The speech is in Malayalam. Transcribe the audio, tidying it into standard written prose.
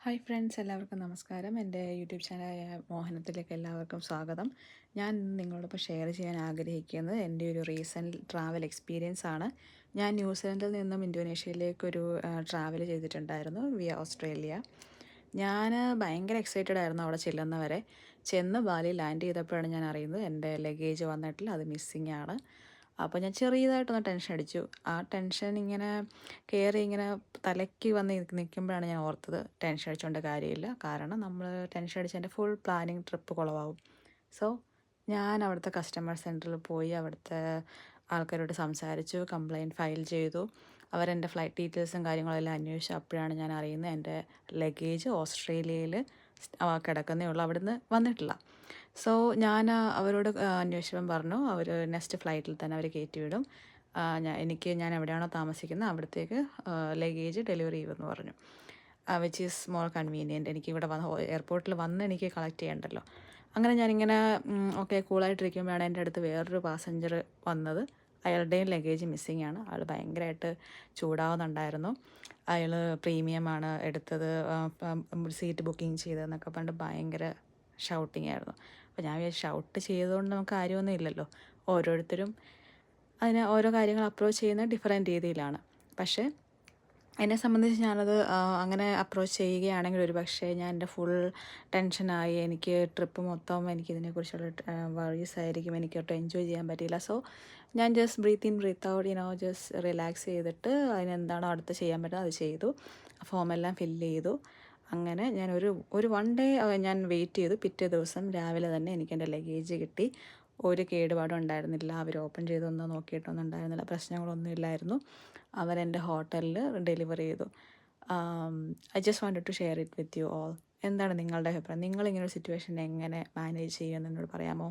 ഹായ് ഫ്രണ്ട്സ്, എല്ലാവർക്കും നമസ്കാരം. എൻ്റെ യൂട്യൂബ് ചാനലായ മോഹനത്തിലേക്ക് എല്ലാവർക്കും സ്വാഗതം. ഞാൻ ഇന്ന് നിങ്ങളോടൊപ്പം ഷെയർ ചെയ്യാൻ ആഗ്രഹിക്കുന്നത് എൻ്റെ ഒരു റീസെൻറ്റ് ട്രാവൽ എക്സ്പീരിയൻസ് ആണ്. ഞാൻ ന്യൂസിലൻഡിൽ നിന്നും ഇന്തോനേഷ്യയിലേക്കൊരു ട്രാവൽ ചെയ്തിട്ടുണ്ടായിരുന്നു വിയ ഓസ്ട്രേലിയ. ഞാൻ ഭയങ്കര എക്സൈറ്റഡ് ആയിരുന്നു അവിടെ ചെല്ലുന്നവരെ. ചെന്ന് ബാലി ലാൻഡ് ചെയ്തപ്പോഴാണ് ഞാൻ അറിയുന്നത് എൻ്റെ ലഗേജ് വന്നിട്ടില്ല, അത് മിസ്സിങ് ആണ്. അപ്പോൾ ഞാൻ ചെറിയതായിട്ടൊന്ന് ടെൻഷൻ അടിച്ചു. ആ ടെൻഷൻ ഇങ്ങനെ കയറി ഇങ്ങനെ തലയ്ക്ക് വന്ന് നിൽക്കുമ്പോഴാണ് ഞാൻ ഓർത്തത് ടെൻഷൻ അടിച്ചുകൊണ്ട് കാര്യമില്ല. കാരണം നമ്മൾ ടെൻഷൻ അടിച്ചതിൻ്റെ ഫുൾ പ്ലാനിങ് ട്രിപ്പ് കുളമാവും. സോ ഞാൻ അവിടുത്തെ കസ്റ്റമർ സെൻറ്ററിൽ പോയി അവിടുത്തെ ആൾക്കാരോട് സംസാരിച്ചു, കംപ്ലയിൻറ്റ് ഫയൽ ചെയ്തു. അവരെൻ്റെ ഫ്ലൈറ്റ് ഡീറ്റെയിൽസും കാര്യങ്ങളെല്ലാം അന്വേഷിച്ചു. അപ്പോഴാണ് ഞാൻ അറിയുന്നത് എൻ്റെ ലഗേജ് ഓസ്ട്രേലിയയിൽ കിടക്കുന്നേ ഉള്ളൂ, അവിടുന്ന് വന്നിട്ടില്ല. സോ ഞാൻ അവരോട് അന്വേഷിച്ചപ്പം പറഞ്ഞു അവർ നെക്സ്റ്റ് ഫ്ലൈറ്റിൽ തന്നെ അവർ കയറ്റി വിടും. ഞാൻ എവിടെയാണോ താമസിക്കുന്നത് അവിടത്തേക്ക് ലഗേജ് ഡെലിവറി ചെയ്യുമെന്ന് പറഞ്ഞു. Which is more convenient. എനിക്കിവിടെ എയർപോർട്ടിൽ വന്ന് എനിക്ക് കളക്ട് ചെയ്യണ്ടല്ലോ. അങ്ങനെ ഞാനിങ്ങനെ ഓക്കെ കൂളായിട്ടിരിക്കുമ്പോഴാണ് എൻ്റെ അടുത്ത് വേറൊരു പാസഞ്ചർ വന്നത്. അയാളുടെയും ലഗേജ് മിസ്സിങ് ആണ്. ആൾ ഭയങ്കരമായിട്ട് ചൂടാവുന്നുണ്ടായിരുന്നു. അയാൾ പ്രീമിയമാണ് എടുത്തത്, സീറ്റ് ബുക്കിംഗ് ചെയ്തതെന്നൊക്കെ പറഞ്ഞിട്ട് ഭയങ്കര ഷൗട്ടിങ് ആയിരുന്നു. അപ്പോൾ ഞാൻ വിചാരിച്ചു ഷൗട്ട് ചെയ്തുകൊണ്ട് നമുക്ക് കാര്യമൊന്നും ഇല്ലല്ലോ. ഓരോരുത്തരും അതിനെ ഓരോ കാര്യങ്ങൾ അപ്രോച്ച് ചെയ്യുന്നത് ഡിഫറെൻറ്റ് രീതിയിലാണ്. പക്ഷേ എന്നെ സംബന്ധിച്ച് ഞാനത് അങ്ങനെ അപ്രോച്ച് ചെയ്യുകയാണെങ്കിൽ ഒരു പക്ഷേ ഞാൻ എൻ്റെ ഫുൾ ടെൻഷനായി, എനിക്ക് ട്രിപ്പ് മൊത്തം എനിക്കിതിനെക്കുറിച്ചുള്ള വറീസ് ആയിരിക്കും, എനിക്കൊട്ടും എൻജോയ് ചെയ്യാൻ പറ്റിയില്ല. സോ ഞാൻ just breathe in breathe out just relax ചെയ്തിട്ട് അതിനെന്താണോ അടുത്ത് ചെയ്യാൻ പറ്റുന്നത് അത് ചെയ്തു. ഫോമെല്ലാം ഫില്ല് ചെയ്തു. അങ്ങനെ ഞാൻ ഒരു വൺ ഡേ ഞാൻ വെയിറ്റ് ചെയ്തു. പിറ്റേ ദിവസം രാവിലെ തന്നെ എനിക്കെൻ്റെ ലഗേജ് കിട്ടി. ഒരു കേടുപാടും ഉണ്ടായിരുന്നില്ല. അവർ ഓപ്പൺ ചെയ്തൊന്നും നോക്കിയിട്ടൊന്നും ഉണ്ടായിരുന്നില്ല, പ്രശ്നങ്ങളൊന്നും ഇല്ലായിരുന്നു. അവരെൻ്റെ ഹോട്ടലിൽ ഡെലിവറി ചെയ്തു. I just wanted to share it with you all. എന്താണ് നിങ്ങളുടെ അഭിപ്രായം? നിങ്ങളിങ്ങനൊരു സിറ്റുവേഷൻ എങ്ങനെ മാനേജ് ചെയ്യുമെന്ന് എന്നോട് പറയാമോ?